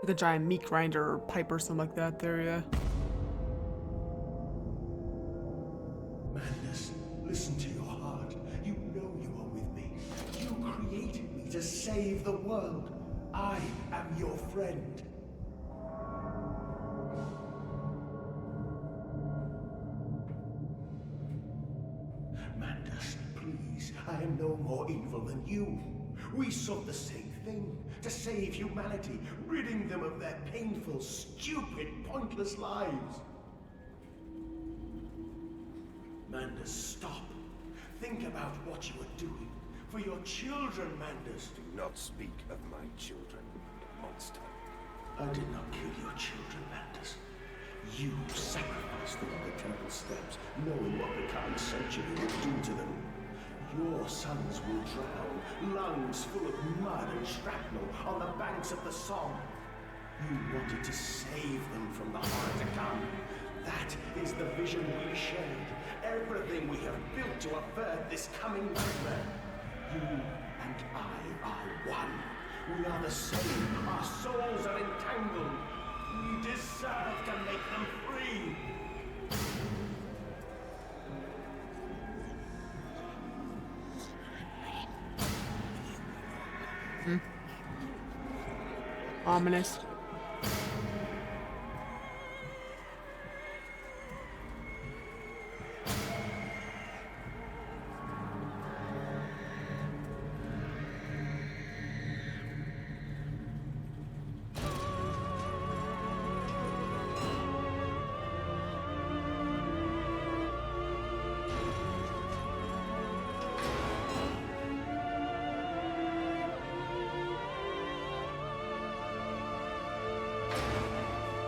Like a giant meat grinder or pipe or something like that there, yeah. Madness, listen to your heart. You know you are with me. You created me to save the world. I am your friend. Madness, please. I am no more evil than you. We sought the same thing, to save humanity, ridding them of their painful, stupid, pointless lives. Mandus, stop. Think about what you are doing. For your children, Mandus. Do not speak of my children, monster. I did not kill your children, Mandus. You sacrificed them on the temple steps, knowing what the current century would do to them. Your sons will drown, lungs full of mud and shrapnel on the banks of the Somme. You wanted to save them from the horror to come. That is the vision we shared. Everything we have built to avert this coming nightmare. You and I are one. We are the same. Our souls are entangled. We deserve to make them free. Ominous.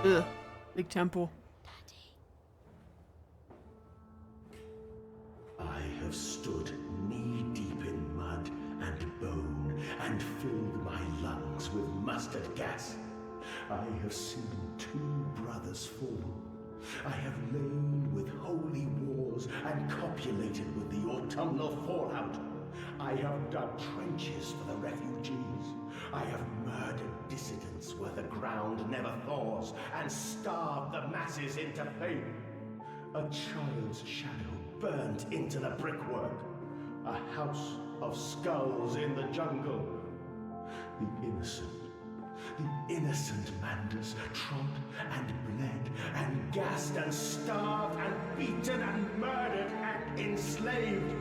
Ugh. Big temple. I have stood knee-deep in mud and bone and filled my lungs with mustard gas. I have seen 2 brothers fall. I have lain with holy wars and copulated with the autumnal fallout. I have dug trenches for the refugees. I have murdered dissidents where the ground never thaws and starved the masses into pain. A child's shadow burnt into the brickwork. A house of skulls in the jungle. The innocent Mandus trod and bled and gassed and starved and beaten and murdered and enslaved.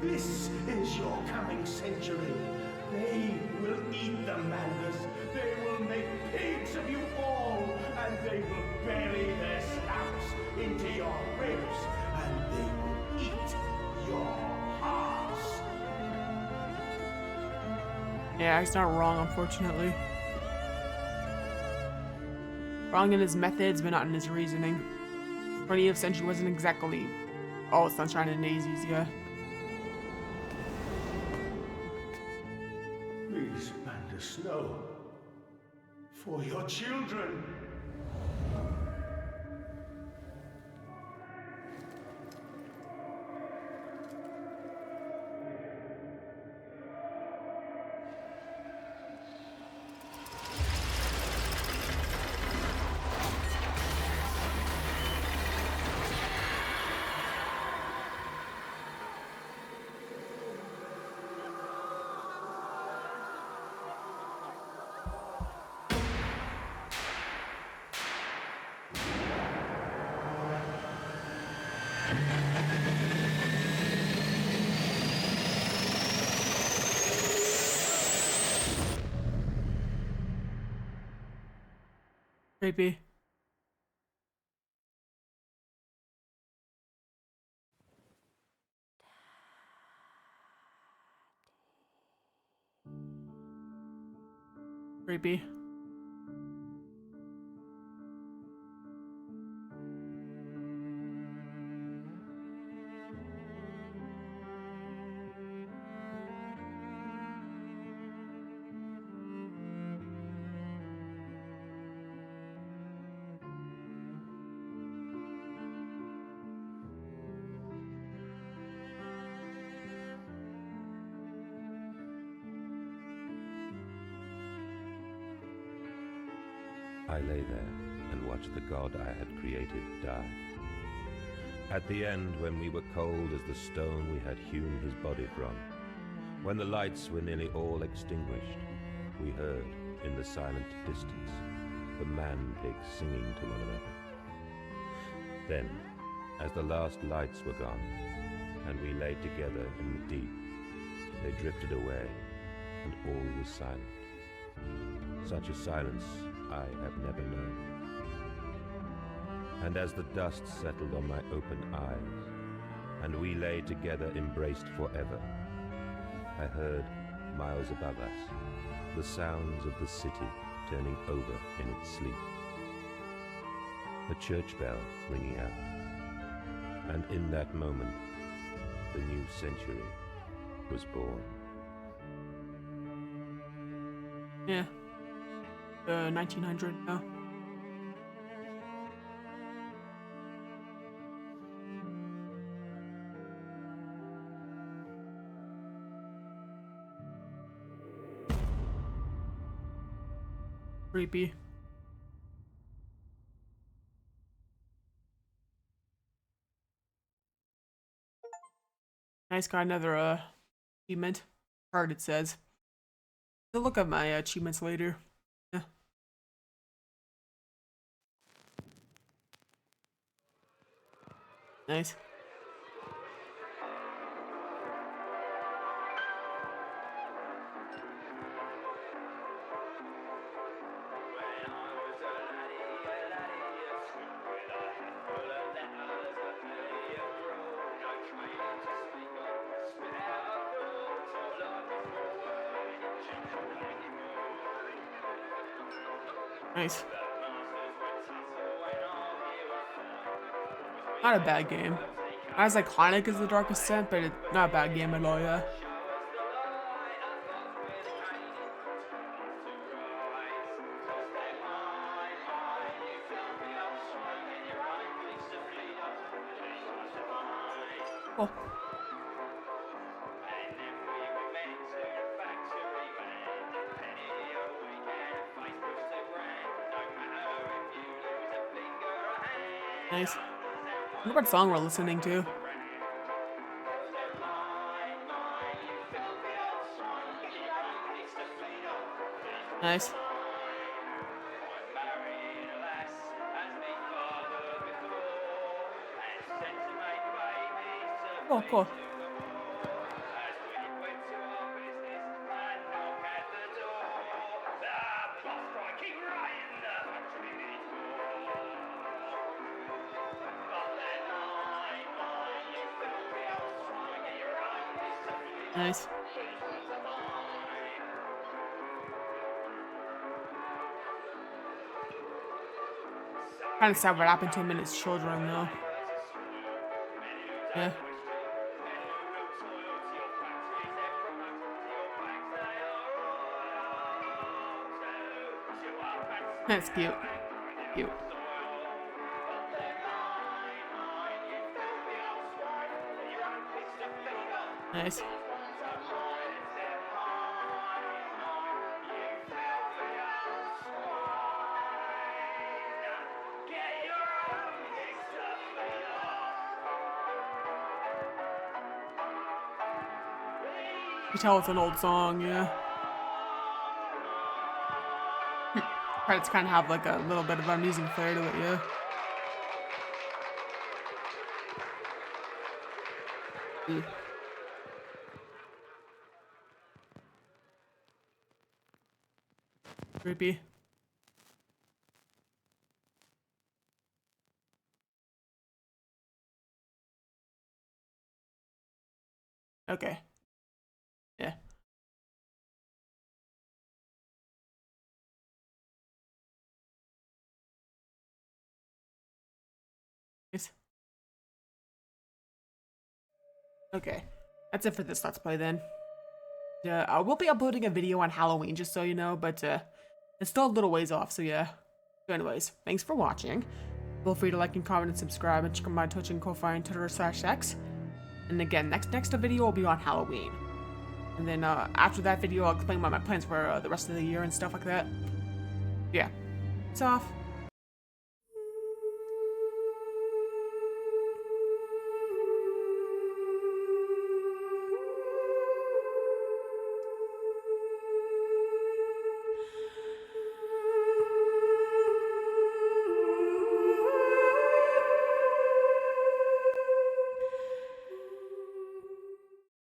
This is your coming century. They will eat the Mandus. They will make pigs of you all, and they will bury their snouts into your ribs, and they will eat your hearts. Yeah, he's not wrong, unfortunately. Wrong in his methods, but not in his reasoning. 20th century wasn't exactly all sunshine and daisies, yeah. Please, Mandus, no. For your children. Creepy. Creepy. I lay there and watched the god I had created die. At the end, when we were cold as the stone we had hewn his body from, when the lights were nearly all extinguished, we heard, in the silent distance, the man-pigs singing to one another. Then, as the last lights were gone, and we lay together in the deep, they drifted away, and all was silent. Such a silence I have never known. And as the dust settled on my open eyes, and we lay together embraced forever, I heard, miles above us, the sounds of the city turning over in its sleep. A church bell ringing out, and in that moment, the new century was born. Yeah. 1900 now. Creepy. Nice, got another achievement. Card, it says. I'll look at my achievements later. Yeah. Nice. Nice. Not a bad game. Not as iconic as The Dark Ascent, but it's not a bad game at all, yeah. Cool. Nice. I wonder what song we're listening to. Nice. Cool, cool. Nice. Kind of sad what happened to him and his children, though. Yeah. That's cute. Cute. Nice. You tell it's an old song, yeah. Credits kind of have like a little bit of amusing flair to it, yeah. Ooh. Creepy. Okay. Yeah. Yes. Okay. That's it for this Let's Play then. Yeah, I will be uploading a video on Halloween, just so you know, but it's still a little ways off, so yeah. So anyways, thanks for watching. Feel free to like and comment and subscribe, and check out my Twitch and Ko-Fi and Twitter/X. And again, next video will be on Halloween. And then after that video, I'll explain my plans for the rest of the year and stuff like that. Yeah. It's off.